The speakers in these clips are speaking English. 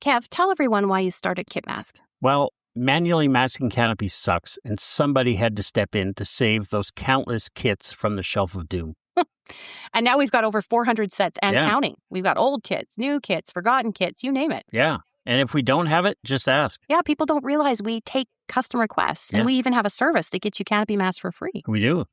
Kev, tell everyone why you started Kit Mask. Well, manually masking canopies sucks, and somebody had to step in to save those countless kits from the shelf of doom. And now we've got over 400 sets and counting. We've got old kits, new kits, forgotten kits, you name it. Yeah. And if we don't have it, just ask. Yeah, people don't realize we take custom requests. And we even have a service that gets you canopy masks for free. We do.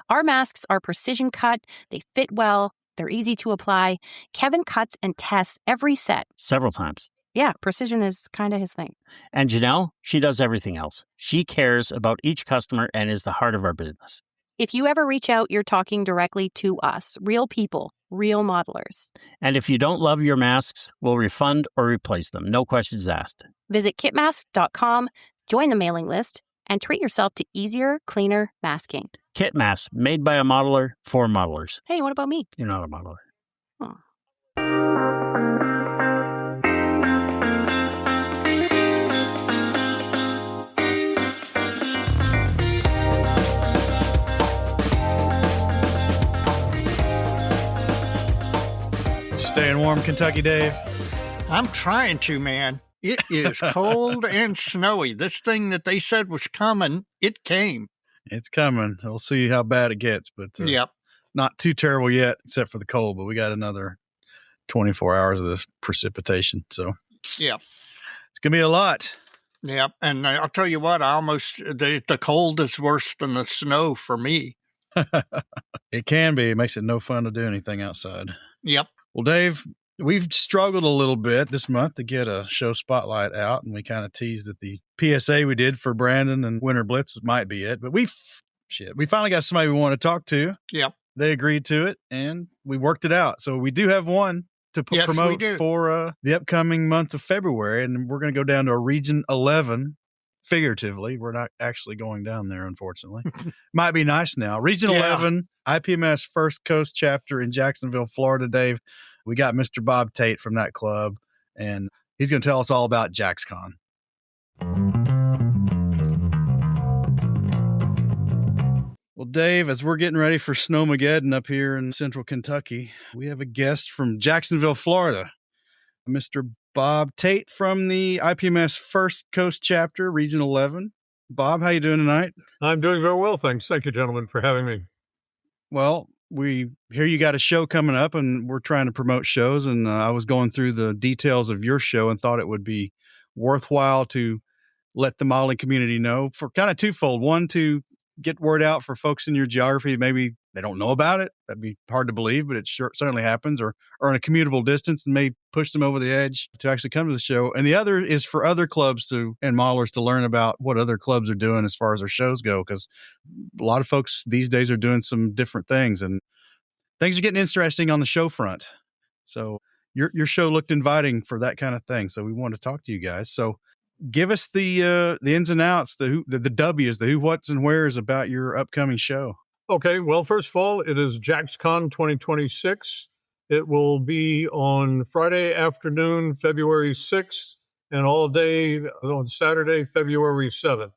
Our masks are precision cut. They fit well. They're easy to apply. Kevin cuts and tests every set. Several times. Yeah, precision is kind of his thing. And Janelle, she does everything else. She cares about each customer and is the heart of our business. If you ever reach out, you're talking directly to us, real people, real modelers. And if you don't love your masks, we'll refund or replace them. No questions asked. Visit kitmask.com, join the mailing list, and treat yourself to easier, cleaner masking. Kit masks, made by a modeler for modelers. Hey, what about me? You're not a modeler. Oh. Staying warm, Kentucky Dave? I'm trying to, man. It is cold and snowy. This thing that they said was coming, it came. It's coming. We'll see how bad it gets, but yep. Not too terrible yet, except for the cold, but we got another 24 hours of this precipitation. So yeah, it's going to be a lot. Yep. And I'll tell you what, the cold is worse than the snow for me. It can be. It makes it no fun to do anything outside. Yep. Well, Dave, we've struggled a little bit this month to get a show spotlight out, and we kind of teased that the PSA we did for Brandon and Winter Blitz might be it, but we finally got somebody we want to talk to. Yep. They agreed to it, and we worked it out. So we do have one to promote for the upcoming month of February, and we're going to go down to a Region 11, figuratively. We're not actually going down there, unfortunately. Might be nice now. Region 11, IPMS First Coast Chapter in Jacksonville, Florida, Dave. We got Mr. Bob Tate from that club, and he's going to tell us all about JaxCon. Well, Dave, as we're getting ready for Snowmageddon up here in central Kentucky, we have a guest from Jacksonville, Florida, Mr. Bob Tate from the IPMS First Coast Chapter, Region 11. Bob, how you doing tonight? I'm doing very well, thanks. Thank you, gentlemen, for having me. Well, we hear you got a show coming up, and we're trying to promote shows, and I was going through the details of your show and thought it would be worthwhile to let the modeling community know for kind of twofold. One, to get word out for folks in your geography. Maybe they don't know about it. That'd be hard to believe, but it certainly happens, or in a commutable distance, and may push them over the edge to actually come to the show. And the other is for other clubs and modelers to learn about what other clubs are doing as far as their shows go, because a lot of folks these days are doing some different things, and things are getting interesting on the show front. So your show looked inviting for that kind of thing. So we wanted to talk to you guys. So give us the ins and outs, the W's, the who, what's, and where's about your upcoming show. Okay. Well, first of all, it is JaxCon 2026. It will be on Friday afternoon, February 6th, and all day on Saturday, February 7th.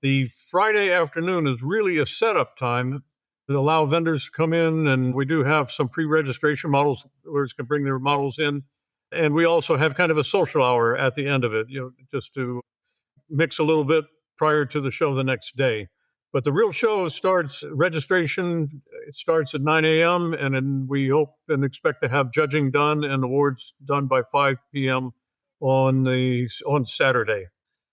The Friday afternoon is really a setup time to allow vendors to come in, and we do have some pre-registration models where can bring their models in. And we also have kind of a social hour at the end of it, just to mix a little bit prior to the show the next day. But the real show registration starts at 9 a.m., and then we hope and expect to have judging done and awards done by 5 p.m. on Saturday.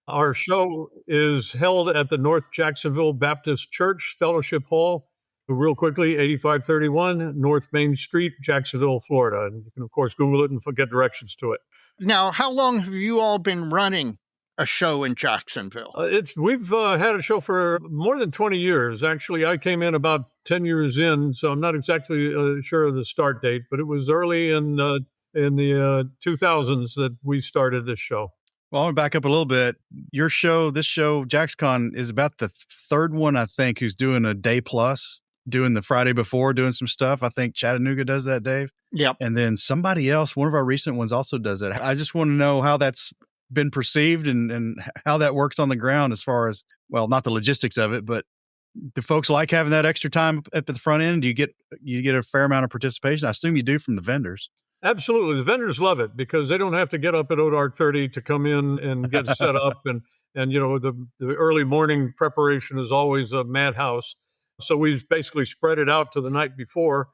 Our show is held at the North Jacksonville Baptist Church Fellowship Hall, real quickly, 8531 North Main Street, Jacksonville, Florida. And you can, of course, Google it and get directions to it. Now, how long have you all been running a show in Jacksonville? We've had a show for more than 20 years. Actually, I came in about 10 years in, so I'm not exactly sure of the start date, but it was early in the 2000s that we started this show. Well, I want to back up a little bit. This show, JaxCon, is about the third one, I think, who's doing a day plus, doing the Friday before, doing some stuff. I think Chattanooga does that, Dave. Yep. And then somebody else, one of our recent ones, also does that. I just want to know how that's been perceived and how that works on the ground as far as, well, not the logistics of it, but do folks like having that extra time up at the front end? Do you get a fair amount of participation? I assume you do from the vendors. Absolutely. The vendors love it because they don't have to get up at dark 30 to come in and get set up. And the early morning preparation is always a madhouse. So we've basically spread it out to the night before.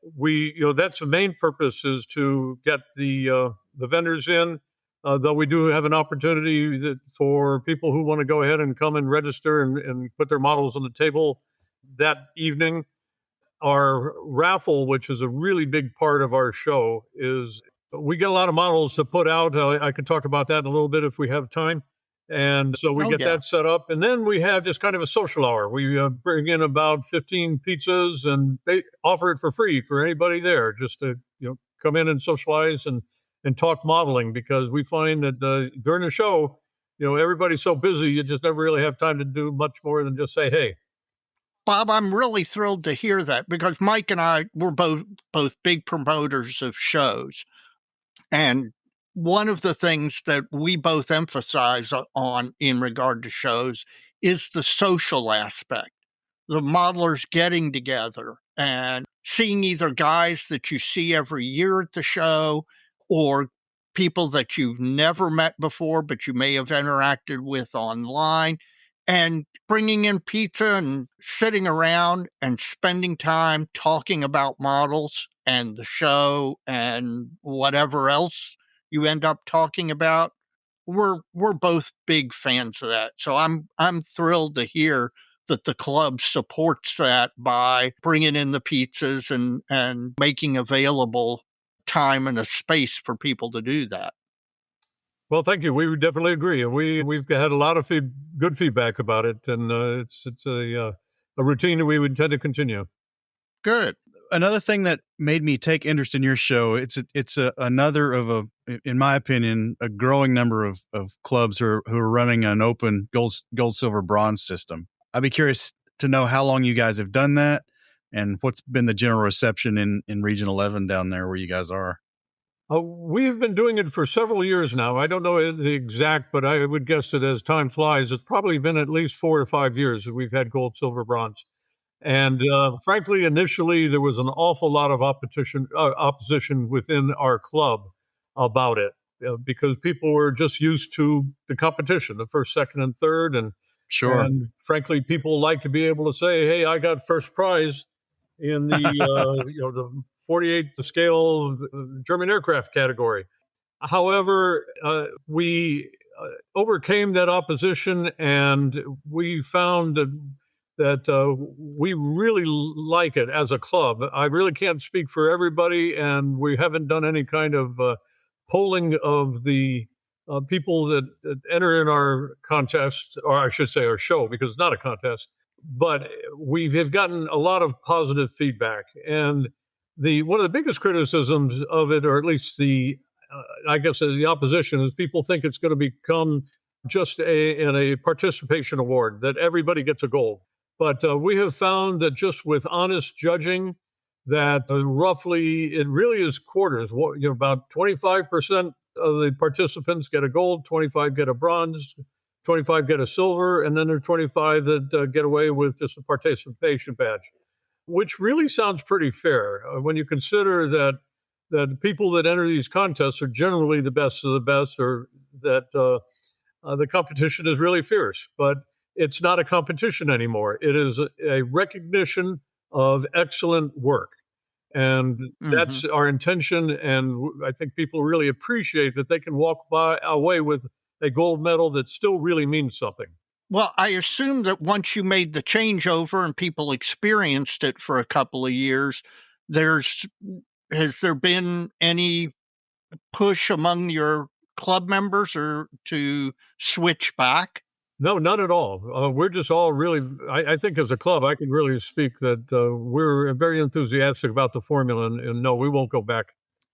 That's the main purpose, is to get the vendors in. Though we do have an opportunity for people who want to go ahead and come and register and put their models on the table that evening. Our raffle, which is a really big part of our show, is we get a lot of models to put out. I could talk about that in a little bit if we have time. And so we get that set up. And then we have just kind of a social hour. We bring in about 15 pizzas and they offer it for free for anybody there, just to come in and socialize and talk modeling, because we find that during the show, everybody's so busy, you just never really have time to do much more than just say, hey. Bob, I'm really thrilled to hear that, because Mike and I were both big promoters of shows. And one of the things that we both emphasize on in regard to shows is the social aspect. The modelers getting together and seeing either guys that you see every year at the show or people that you've never met before, but you may have interacted with online, and bringing in pizza and sitting around and spending time talking about models and the show and whatever else you end up talking about. We're both big fans of that. So I'm thrilled to hear that the club supports that by bringing in the pizzas and making available time and a space for people to do that. Well, thank you. We definitely agree. We've had a lot of good feedback about it, and it's a routine that we would intend to continue. Good. Another thing that made me take interest in your show, it's another in my opinion, a growing number of clubs who are running an open gold, silver, bronze system. I'd be curious to know how long you guys have done that and what's been the general reception in Region 11 down there where you guys are. We've been doing it for several years now. I don't know the exact, but I would guess that as time flies, it's probably been at least 4 to 5 years that we've had gold, silver, bronze. And frankly, initially, there was an awful lot of opposition within our club about it, because people were just used to the competition, the first, second, and third. And sure. And frankly, people like to be able to say, hey, I got first prize in the the 48 scale German aircraft category. However, we overcame that opposition, and we found that we really like it as a club. I really can't speak for everybody, and we haven't done any kind of polling of the people that enter in our contest, or I should say our show, because it's not a contest. But we have gotten a lot of positive feedback. And one of the biggest criticisms of it, or at least the opposition, is people think it's going to become just a participation award, that everybody gets a gold. But we have found that just with honest judging, that roughly it really is quarters. About 25% of the participants get a gold, 25 get a bronze, 25 get a silver, and then there are 25 that get away with just a participation badge, which really sounds pretty fair when you consider that the people that enter these contests are generally the best of the best, or that the competition is really fierce. But it's not a competition anymore. It is a recognition of excellent work. And that's our intention. And I think people really appreciate that they can walk away with a gold medal that still really means something. Well, I assume that once you made the changeover and people experienced it for a couple of years, has there been any push among your club members or to switch back? No, none at all. We're just all really, I think as a club, I can really speak that we're very enthusiastic about the formula, and no, we won't go back.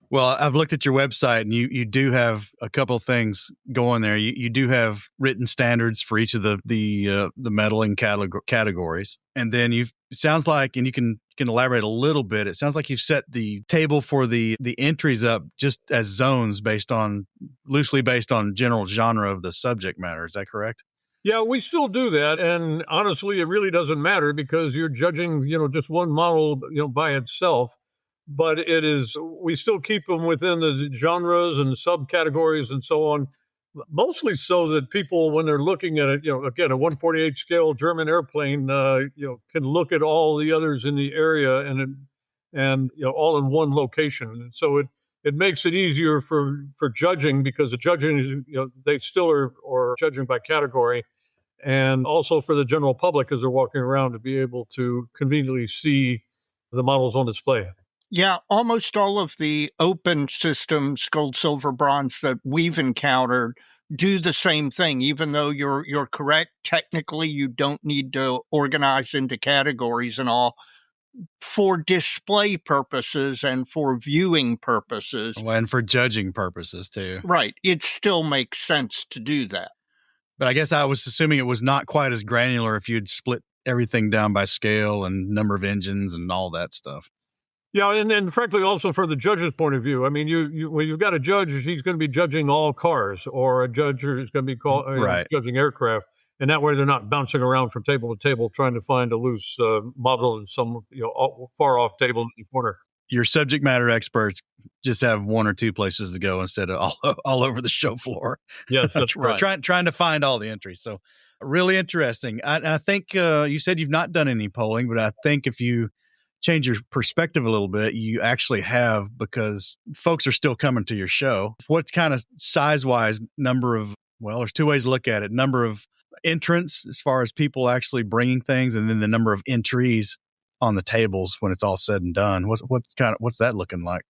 Well, I've looked at your website, and you do have a couple of things going there. You do have written standards for each of the medaling categories, and then it sounds like, and you can elaborate a little bit. It sounds like you've set the table for the entries up just as zones loosely based on general genre of the subject matter. Is that correct? Yeah, we still do that, and honestly, it really doesn't matter because you're judging, just one model, by itself. but we still keep them within the genres and subcategories and so on, mostly so that people, when they're looking at it, again, a 148 scale German airplane, can look at all the others in the area and all in one location. And so it makes it easier for judging, because the judging is, they still are judging by category, and also for the general public as they're walking around to be able to conveniently see the models on display. Yeah, almost all of the open systems, gold, silver, bronze, that we've encountered do the same thing. Even though you're correct, technically you don't need to organize into categories and all. For display purposes and for viewing purposes. Well, and for judging purposes, too. Right. It still makes sense to do that. But I guess I was assuming it was not quite as granular if you'd split everything down by scale and number of engines and all that stuff. Yeah, and frankly, also for the judge's point of view. I mean, when you've got a judge, he's going to be judging all cars, or a judge is going to be judging aircraft. And that way they're not bouncing around from table to table trying to find a loose model in some far off table in the corner. Your subject matter experts just have one or two places to go instead of all over the show floor. Yes, that's right. Trying to find all the entries. So really interesting. I think you said you've not done any polling, but I think if you change your perspective a little bit, you actually have, because folks are still coming to your show. What kind of size-wise there's two ways to look at it. Number of entrants as far as people actually bringing things, and then the number of entries on the tables when it's all said and done. What's that looking like?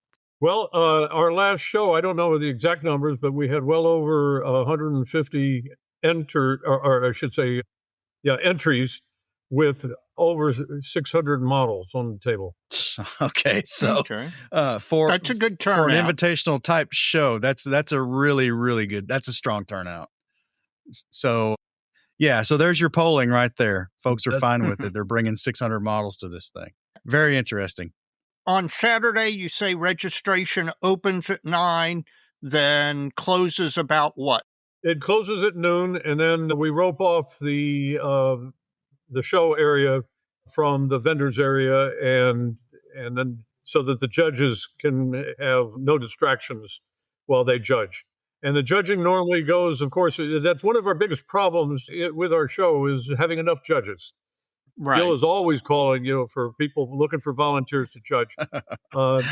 Well, our last show, I don't know the exact numbers, but we had well over 150 entries with over 600 models on the table. Okay, so that's a good turnout for an invitational type show. That's a really, really good. That's a strong turnout. So. Yeah, so there's your polling right there. Folks are fine with it. They're bringing 600 models to this thing. Very interesting. On Saturday, you say registration opens at 9, then closes about what? It closes at noon, and then we rope off the show area from the vendors area, and then so that the judges can have no distractions while they judge. And the judging normally goes, of course, that's one of our biggest problems with our show, is having enough judges. Right. Bill is always calling, for people looking for volunteers to judge,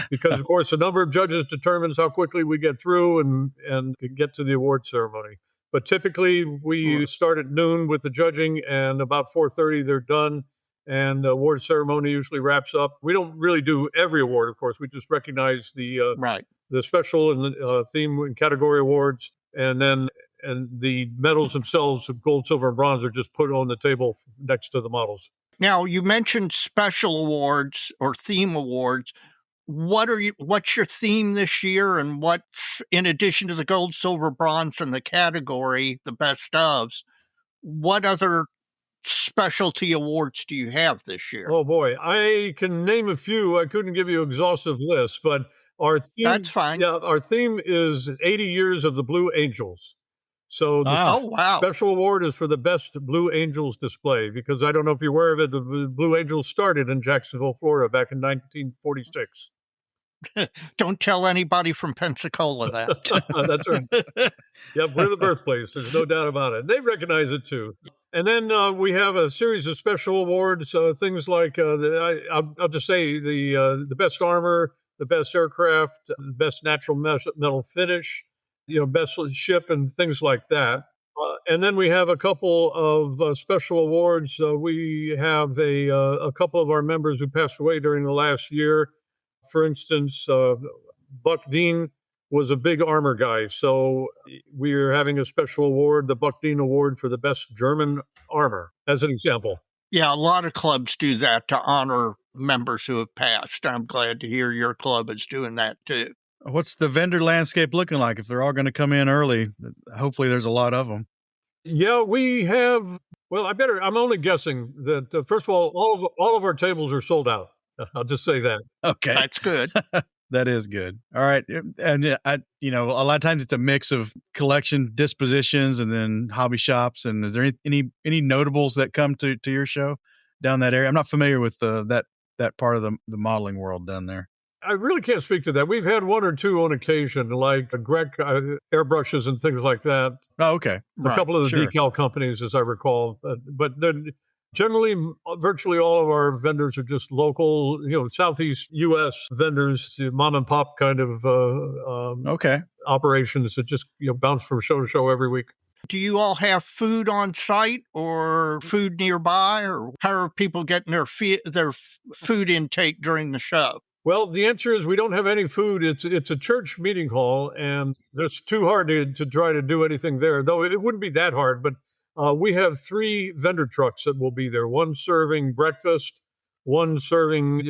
because, of course, the number of judges determines how quickly we get through and get to the award ceremony. But typically, we start at noon with the judging, and about 4:30 they're done, and the award ceremony usually wraps up. We don't really do every award, of course. We just recognize the special and the theme and category awards, and the medals themselves of gold, silver, and bronze are just put on the table next to the models. Now, you mentioned special awards or theme awards. What's your theme this year, and what's, in addition to the gold, silver, bronze and the category, the best ofs, what other specialty awards do you have this year? Oh boy, I can name a few. I couldn't give you an exhaustive list, but our theme, that's fine. Yeah, our theme is 80 years of the Blue Angels. So the special award is for the best Blue Angels display, because I don't know if you're aware of it, the Blue Angels started in Jacksonville, Florida back in 1946. Don't tell anybody from Pensacola that. That's right. Yeah, we're the birthplace. There's no doubt about it. They recognize it too. And then we have a series of special awards, things like I'll just say the best armor, the best aircraft, the best natural metal finish, best ship, and things like that. And then we have a couple of special awards. We have a couple of our members who passed away during the last year. For instance, Buck Dean was a big armor guy, so we are having a special award, the Buck Dean Award for the best German armor, as an example. Yeah, a lot of clubs do that to honor members who have passed. I'm glad to hear your club is doing that too. What's the vendor landscape looking like if they're all going to come in early? Hopefully there's a lot of them. Yeah, we have, I'm only guessing that, first of all of our tables are sold out. I'll just say that. Okay. That's good. That is good. All right. And a lot of times it's a mix of collection dispositions and then hobby shops. And is there any notables that come to your show down that area? I'm not familiar with that part of the modeling world down there. I really can't speak to that. We've had one or two on occasion, like Greg airbrushes and things like that. Oh, okay. A couple of the Sure. decal companies, as I recall. But then generally, virtually all of our vendors are just local, Southeast U.S. vendors, mom and pop kind of Okay. operations that just bounce from show to show every week. Do you all have food on site or food nearby, or how are people getting their food intake during the show? Well, the answer is we don't have any food. It's a church meeting hall, and it's too hard to try to do anything there, though it wouldn't be that hard. But we have 3 vendor trucks that will be there, one serving breakfast, one serving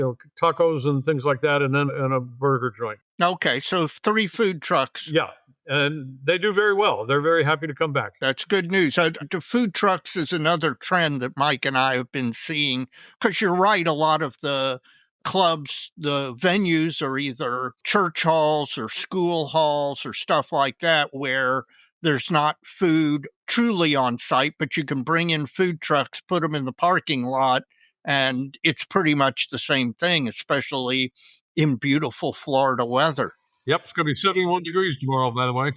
tacos and things like that, and then a burger joint. Okay, so 3 food trucks. Yeah, and they do very well. They're very happy to come back. That's good news. The food trucks is another trend that Mike and I have been seeing, because you're right, a lot of the clubs, the venues are either church halls or school halls or stuff like that, where there's not food truly on site, but you can bring in food trucks, put them in the parking lot, and it's pretty much the same thing, especially in beautiful Florida weather. Yep, it's going to be 71 degrees tomorrow, by the way.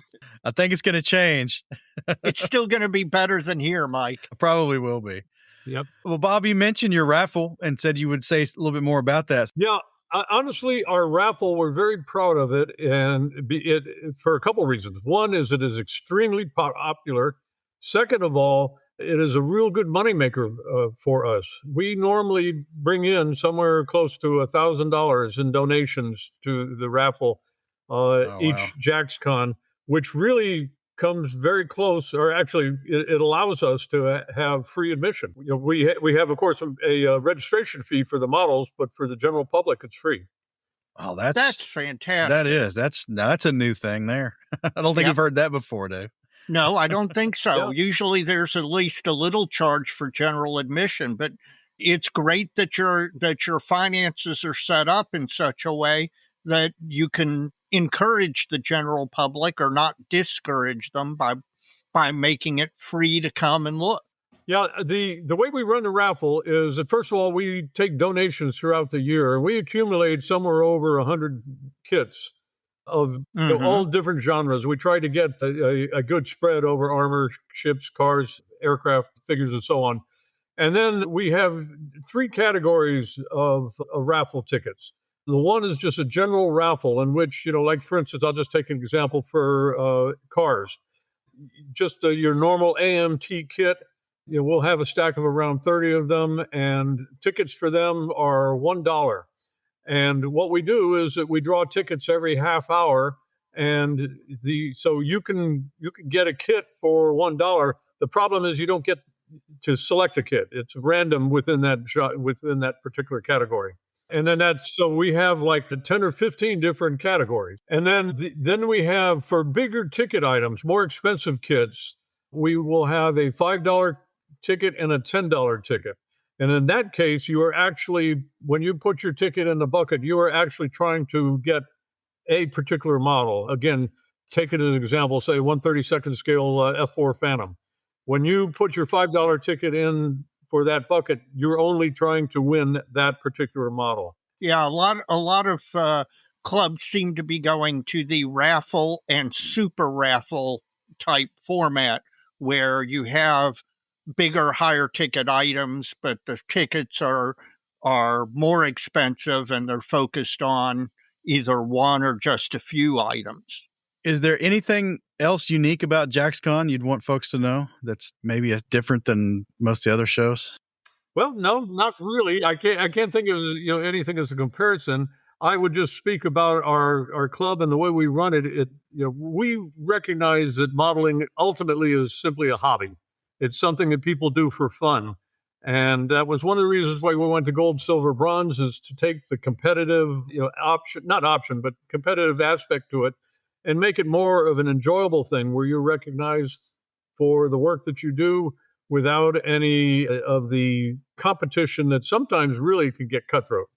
I think it's going to change. It's still going to be better than here, Mike. Probably will be. Yep. Well, Bob, you mentioned your raffle and said you would say a little bit more about that. Yeah, honestly, our raffle, we're very proud of it, and it for a couple of reasons. One is it is extremely popular. Second of all, it is a real good moneymaker for us. We normally bring in somewhere close to $1,000 in donations to the raffle each JaxCon, which really comes very close, or actually it allows us to have free admission. We have, of course, a registration fee for the models, but for the general public, it's free. Oh, that's fantastic. That is. That's a new thing there. I don't think I've heard that before, Dave. No, I don't think so. Yeah. Usually there's at least a little charge for general admission, but it's great that your finances are set up in such a way that you can encourage the general public or not discourage them by making it free to come and look. Yeah, the way we run the raffle is that, first of all, we take donations throughout the year, and we accumulate somewhere over 100 kits of all different genres. We try to get a good spread over armor, ships, cars, aircraft, figures, and so on. And then we have 3 categories of raffle tickets. The one is just a general raffle in which, like, for instance, I'll just take an example for cars. Just your normal AMT kit. We'll have a stack of around 30 of them, and tickets for them are $1. And what we do is that we draw tickets every half hour, and so you can get a kit for $1. The problem is you don't get to select a kit. It's random within that particular category. And then so we have like 10 or 15 different categories. And then we have, for bigger ticket items, more expensive kits, we will have a $5 ticket and a $10 ticket. And in that case, you are actually, when you put your ticket in the bucket, you are actually trying to get a particular model. Again, take it as an example, say 1/32nd scale F4 Phantom. When you put your $5 ticket in for that bucket, you're only trying to win that particular model. Yeah, a lot of clubs seem to be going to the raffle and super raffle type format, where you have bigger, higher ticket items, but the tickets are more expensive and they're focused on either one or just a few items. Is there anything else unique about JaxCon you'd want folks to know that's maybe different than most of the other shows? Well, no, not really. I can't think of anything as a comparison. I would just speak about our club and the way we run it. We recognize that modeling ultimately is simply a hobby. It's something that people do for fun. And that was one of the reasons why we went to gold, silver, bronze, is to take the competitive, competitive aspect to it and make it more of an enjoyable thing where you're recognized for the work that you do without any of the competition that sometimes really can get cutthroat.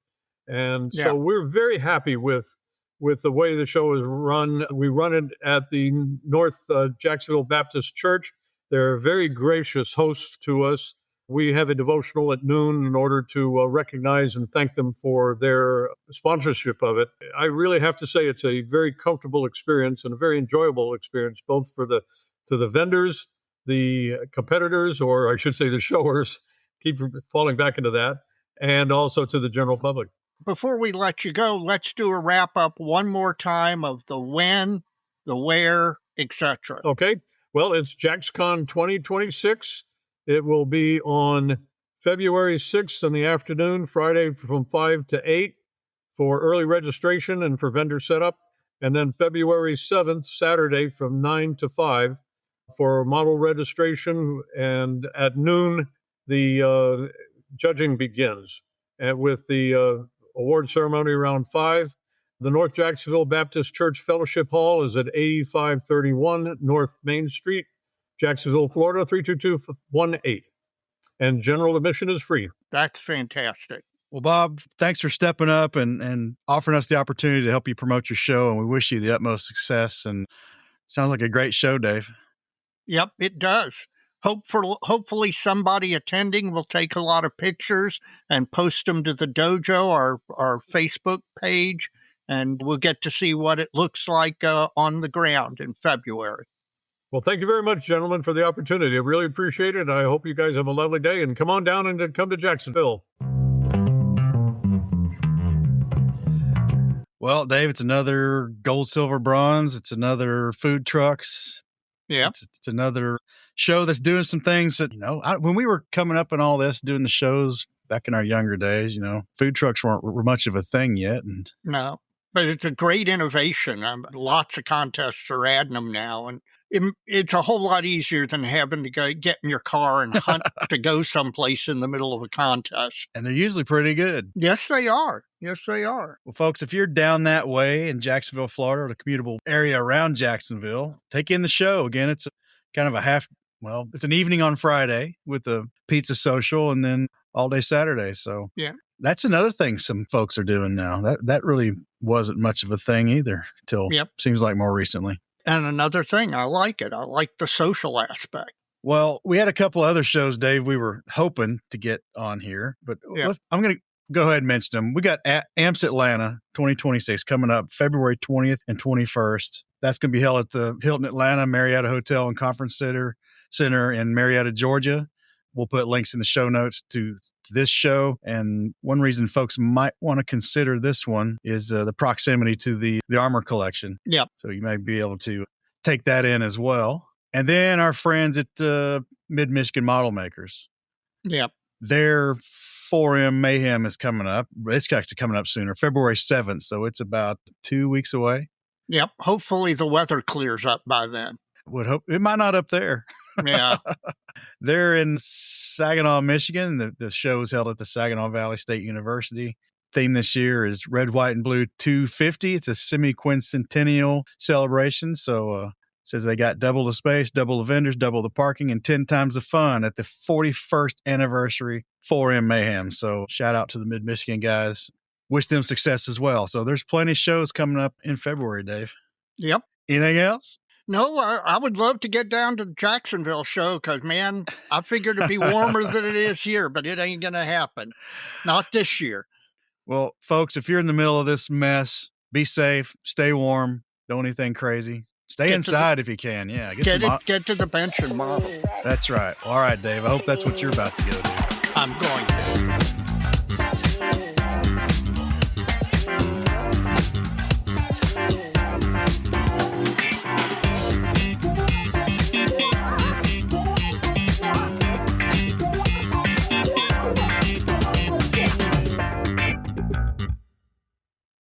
And so we're very happy with the way the show is run. We run it at the North Jacksonville Baptist Church. They're very gracious hosts to us. We have a devotional at noon in order to recognize and thank them for their sponsorship of it. I really have to say it's a very comfortable experience and a very enjoyable experience, both for the vendors, the competitors, or I should say the showers, keep falling back into that, and also to the general public. Before we let you go, let's do a wrap-up one more time of the when, the where, etc. Okay. Well, it's JaxCon 2026. It will be on February 6th in the afternoon, Friday from 5 to 8 for early registration and for vendor setup. And then February 7th, Saturday from 9 to 5 for model registration. And at noon, the judging begins with the award ceremony around 5. The North Jacksonville Baptist Church Fellowship Hall is at 8531 North Main Street, Jacksonville, Florida, 32218. And general admission is free. That's fantastic. Well, Bob, thanks for stepping up and offering us the opportunity to help you promote your show. And we wish you the utmost success. And sounds like a great show, Dave. Yep, it does. Hopefully somebody attending will take a lot of pictures and post them to the dojo, our Facebook page, and we'll get to see what it looks like on the ground in February. Well, thank you very much, gentlemen, for the opportunity. I really appreciate it. I hope you guys have a lovely day, and come on down and come to Jacksonville. Well, Dave, it's another gold, silver, bronze. It's another food trucks. Yeah. It's another show that's doing some things that, when we were coming up and all this, doing the shows back in our younger days, food trucks were much of a thing yet. And no, but it's a great innovation. Lots of contests are adding them now. And it's a whole lot easier than having to get in your car and hunt to go someplace in the middle of a contest. And they're usually pretty good. Yes, they are. Yes, they are. Well, folks, if you're down that way in Jacksonville, Florida, or the commutable area around Jacksonville, take in the show. Again, it's kind of it's an evening on Friday with a pizza social and then all day Saturday. So yeah, that's another thing some folks are doing now. That really wasn't much of a thing either till seems like more recently. And another thing, I like it. I like the social aspect. Well, we had a couple other shows, Dave, we were hoping to get on here, but I'm going to go ahead and mention them. We got AMPS Atlanta 2026 coming up February 20th and 21st. That's going to be held at the Hilton Atlanta Marietta Hotel and Conference Center in Marietta, Georgia. We'll put links in the show notes to this show. And one reason folks might want to consider this one is the proximity to the armor collection. Yep. So you may be able to take that in as well. And then our friends at Mid-Michigan Model Makers. Yep. Their 4M Mayhem is coming up. It's actually coming up sooner, February 7th. So it's about 2 weeks away. Yep. Hopefully the weather clears up by then. Would hope it might not up there. Yeah. They're in Saginaw, Michigan. The show is held at the Saginaw Valley State University. Theme this year is Red, White, and Blue 250. It's a semi-quincentennial celebration. So says they got double the space, double the vendors, double the parking, and 10 times the fun at the 41st anniversary 4M Mayhem. So shout out to the Mid-Michigan guys. Wish them success as well. So there's plenty of shows coming up in February, Dave. Yep. Anything else? No, I would love to get down to the Jacksonville show because, man, I figured it'd be warmer than it is here, but it ain't going to happen. Not this year. Well, folks, if you're in the middle of this mess, be safe, stay warm, don't anything crazy. Stay inside if you can. Yeah. Get to the bench and model. That's right. All right, Dave. I hope that's what you're about to go do. I'm going to.